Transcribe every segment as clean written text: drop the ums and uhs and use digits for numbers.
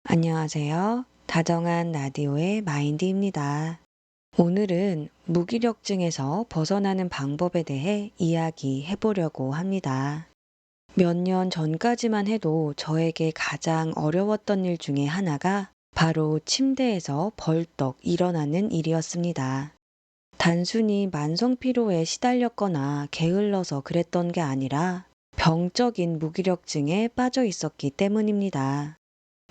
안녕하세요. 다정한 라디오의 마인드입니다. 오늘은 무기력증에서 벗어나는 방법에 대해 이야기해 보려고 합니다. 몇 년 전까지만 해도 저에게 가장 어려웠던 일 중에 하나가 바로 침대에서 벌떡 일어나는 일이었습니다. 단순히 만성 피로에 시달렸거나 게을러서 그랬던 게 아니라 병적인 무기력증에 빠져 있었기 때문입니다.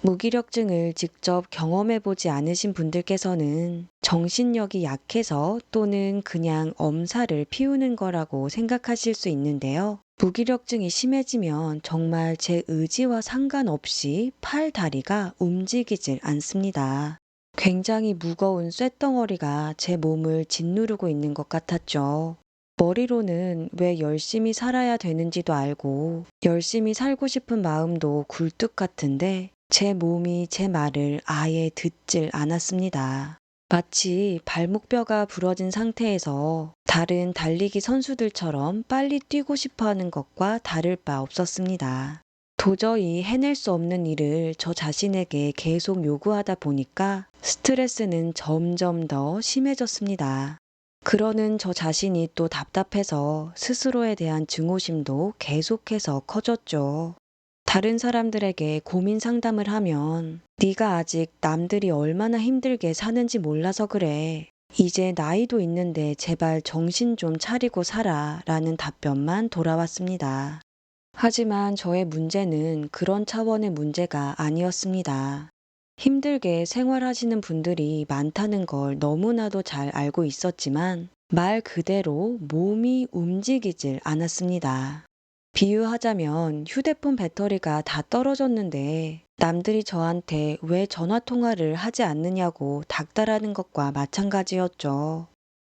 무기력증을 직접 경험해 보지 않으신 분들께서는 정신력이 약해서 또는 그냥 엄살을 피우는 거라고 생각하실 수 있는데요. 무기력증이 심해지면 정말 제 의지와 상관없이 팔, 다리가 움직이질 않습니다. 굉장히 무거운 쇳덩어리가 제 몸을 짓누르고 있는 것 같았죠. 머리로는 왜 열심히 살아야 되는지도 알고 열심히 살고 싶은 마음도 굴뚝 같은데 제 몸이 제 말을 아예 듣질 않았습니다. 마치 발목뼈가 부러진 상태에서 다른 달리기 선수들처럼 빨리 뛰고 싶어 하는 것과 다를 바 없었습니다. 도저히 해낼 수 없는 일을 저 자신에게 계속 요구하다 보니까 스트레스는 점점 더 심해졌습니다. 그러는 저 자신이 또 답답해서 스스로에 대한 증오심도 계속해서 커졌죠. 다른 사람들에게 고민 상담을 하면 네가 아직 남들이 얼마나 힘들게 사는지 몰라서 그래. 이제 나이도 있는데 제발 정신 좀 차리고 살아 라는 답변만 돌아왔습니다. 하지만 저의 문제는 그런 차원의 문제가 아니었습니다. 힘들게 생활하시는 분들이 많다는 걸 너무나도 잘 알고 있었지만 말 그대로 몸이 움직이질 않았습니다. 비유하자면 휴대폰 배터리가 다 떨어졌는데 남들이 저한테 왜 전화 통화를 하지 않느냐고 닥달하는 것과 마찬가지였죠.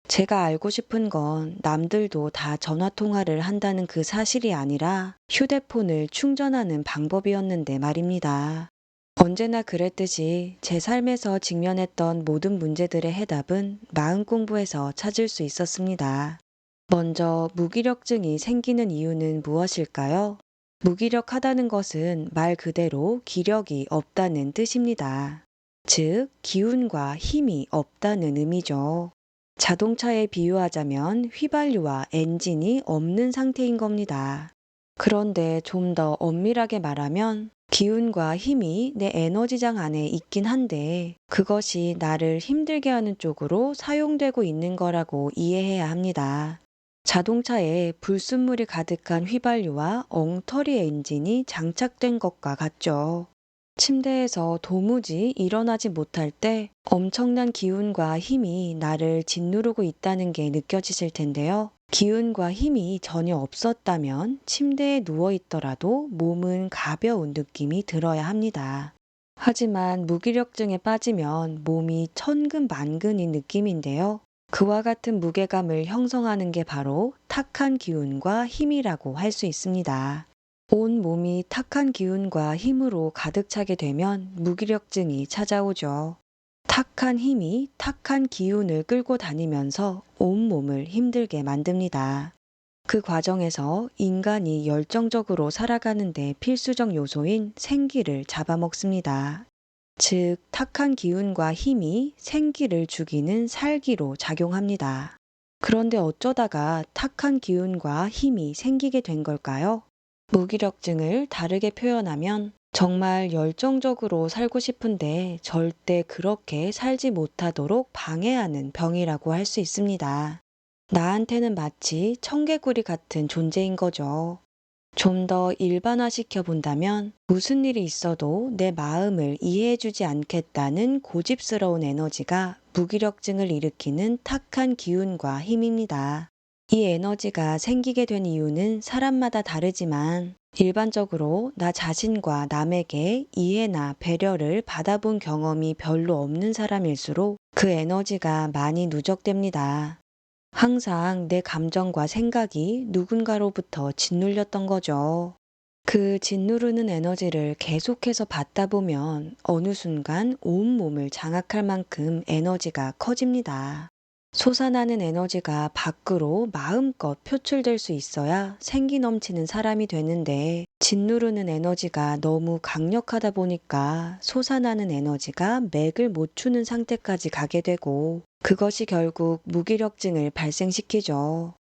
제가 알고 싶은 건 남들도 다 전화 통화를 한다는 그 사실이 아니라 휴대폰을 충전하는 방법이었는데 말입니다. 언제나 그랬듯이 제 삶에서 직면했던 모든 문제들의 해답은 마음 공부에서 찾을 수 있었습니다. 먼저 무기력증이 생기는 이유는 무엇일까요? 무기력하다는 것은 말 그대로 기력이 없다는 뜻입니다. 즉, 기운과 힘이 없다는 의미죠. 자동차에 비유하자면 휘발유와 엔진이 없는 상태인 겁니다. 그런데 좀 더 엄밀하게 말하면 기운과 힘이 내 에너지장 안에 있긴 한데 그것이 나를 힘들게 하는 쪽으로 사용되고 있는 거라고 이해해야 합니다. 자동차에 불순물이 가득한 휘발유와 엉터리 엔진이 장착된 것과 같죠. 침대에서 도무지 일어나지 못할 때 엄청난 기운과 힘이 나를 짓누르고 있다는 게 느껴지실 텐데요. 기운과 힘이 전혀 없었다면 침대에 누워 있더라도 몸은 가벼운 느낌이 들어야 합니다. 하지만 무기력증에 빠지면 몸이 천근만근인 느낌인데요. 그와 같은 무게감을 형성하는 게 바로 탁한 기운과 힘이라고 할 수 있습니다. 온 몸이 탁한 기운과 힘으로 가득 차게 되면 무기력증이 찾아오죠. 탁한 힘이 탁한 기운을 끌고 다니면서 온몸을 힘들게 만듭니다. 그 과정에서 인간이 열정적으로 살아가는데 필수적 요소인 생기를 잡아먹습니다. 즉, 탁한 기운과 힘이 생기를 죽이는 살기로 작용합니다. 그런데 어쩌다가 탁한 기운과 힘이 생기게 된 걸까요? 무기력증을 다르게 표현하면 정말 열정적으로 살고 싶은데 절대 그렇게 살지 못하도록 방해하는 병이라고 할 수 있습니다. 나한테는 마치 청개구리 같은 존재인 거죠. 좀 더 일반화시켜 본다면 무슨 일이 있어도 내 마음을 이해해주지 않겠다는 고집스러운 에너지가 무기력증을 일으키는 탁한 기운과 힘입니다. 이 에너지가 생기게 된 이유는 사람마다 다르지만 일반적으로 나 자신과 남에게 이해나 배려를 받아본 경험이 별로 없는 사람일수록 그 에너지가 많이 누적됩니다. 항상 내 감정과 생각이 누군가로부터 짓눌렸던 거죠. 그 짓누르는 에너지를 계속해서 받다 보면 어느 순간 온몸을 장악할 만큼 에너지가 커집니다. 솟아나는 에너지가 밖으로 마음껏 표출될 수 있어야 생기 넘치는 사람이 되는데 짓누르는 에너지가 너무 강력하다 보니까 솟아나는 에너지가 맥을 못 추는 상태까지 가게 되고 그것이 결국 무기력증을 발생시키죠.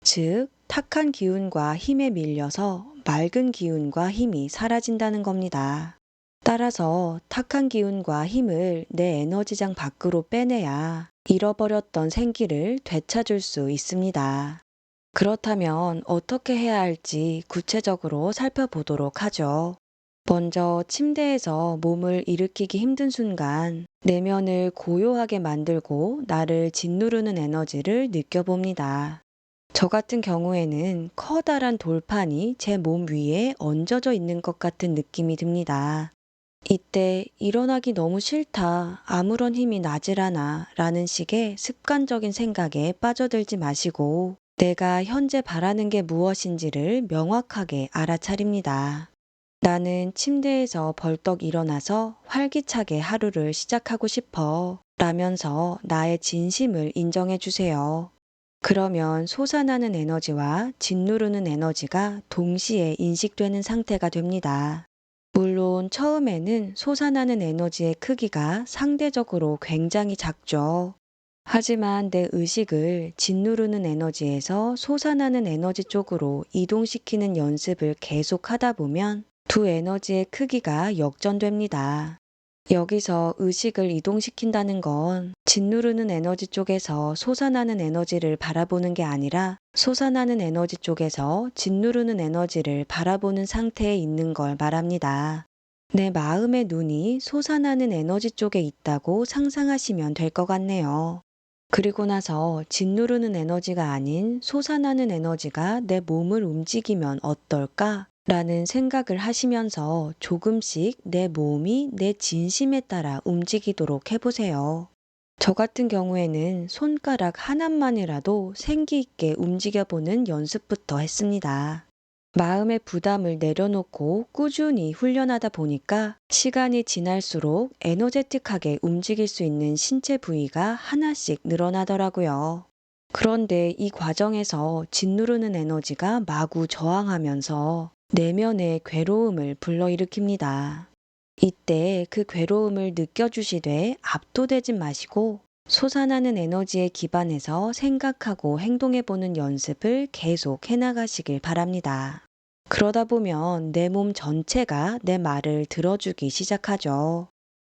즉, 탁한 기운과 힘에 밀려서 맑은 기운과 힘이 사라진다는 겁니다. 따라서 탁한 기운과 힘을 내 에너지장 밖으로 빼내야 잃어버렸던 생기를 되찾을 수 있습니다. 그렇다면 어떻게 해야 할지 구체적으로 살펴보도록 하죠. 먼저 침대에서 몸을 일으키기 힘든 순간 내면을 고요하게 만들고 나를 짓누르는 에너지를 느껴봅니다. 저 같은 경우에는 커다란 돌판이 제 몸 위에 얹어져 있는 것 같은 느낌이 듭니다. 이때 일어나기 너무 싫다, 아무런 힘이 나질 않아 라는 식의 습관적인 생각에 빠져들지 마시고 내가 현재 바라는 게 무엇인지를 명확하게 알아차립니다. 나는 침대에서 벌떡 일어나서 활기차게 하루를 시작하고 싶어 라면서 나의 진심을 인정해 주세요. 그러면 솟아나는 에너지와 짓누르는 에너지가 동시에 인식되는 상태가 됩니다. 물론 처음에는 솟아나는 에너지의 크기가 상대적으로 굉장히 작죠. 하지만 내 의식을 짓누르는 에너지에서 솟아나는 에너지 쪽으로 이동시키는 연습을 계속 하다 보면 두 에너지의 크기가 역전됩니다. 여기서 의식을 이동시킨다는 건 짓누르는 에너지 쪽에서 솟아나는 에너지를 바라보는 게 아니라 솟아나는 에너지 쪽에서 짓누르는 에너지를 바라보는 상태에 있는 걸 말합니다. 내 마음의 눈이 솟아나는 에너지 쪽에 있다고 상상하시면 될 것 같네요. 그리고 나서 짓누르는 에너지가 아닌 솟아나는 에너지가 내 몸을 움직이면 어떨까? 라는 생각을 하시면서 조금씩 내 몸이 내 진심에 따라 움직이도록 해보세요. 저 같은 경우에는 손가락 하나만이라도 생기 있게 움직여보는 연습부터 했습니다. 마음의 부담을 내려놓고 꾸준히 훈련하다 보니까 시간이 지날수록 에너제틱하게 움직일 수 있는 신체 부위가 하나씩 늘어나더라고요. 그런데 이 과정에서 짓누르는 에너지가 마구 저항하면서 내면의 괴로움을 불러일으킵니다. 이때 그 괴로움을 느껴주시되 압도되지 마시고 솟아나는 에너지에 기반해서 생각하고 행동해보는 연습을 계속 해나가시길 바랍니다. 그러다 보면 내 몸 전체가 내 말을 들어주기 시작하죠.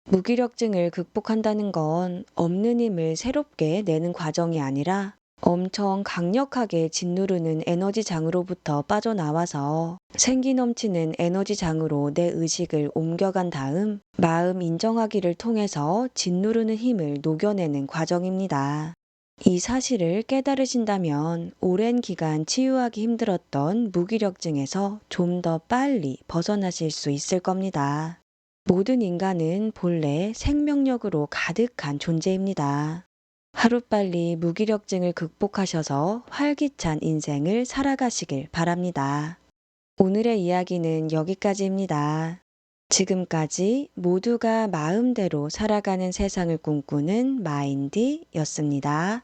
무기력증을 극복한다는 건 없는 힘을 새롭게 내는 과정이 아니라 엄청 강력하게 짓누르는 에너지장으로부터 빠져나와서 생기 넘치는 에너지장으로 내 의식을 옮겨간 다음 마음 인정하기를 통해서 짓누르는 힘을 녹여내는 과정입니다. 이 사실을 깨달으신다면 오랜 기간 치유하기 힘들었던 무기력증에서 좀 더 빨리 벗어나실 수 있을 겁니다. 모든 인간은 본래 생명력으로 가득한 존재입니다. 하루빨리 무기력증을 극복하셔서 활기찬 인생을 살아가시길 바랍니다. 오늘의 이야기는 여기까지입니다. 지금까지 모두가 마음대로 살아가는 세상을 꿈꾸는 마인디였습니다.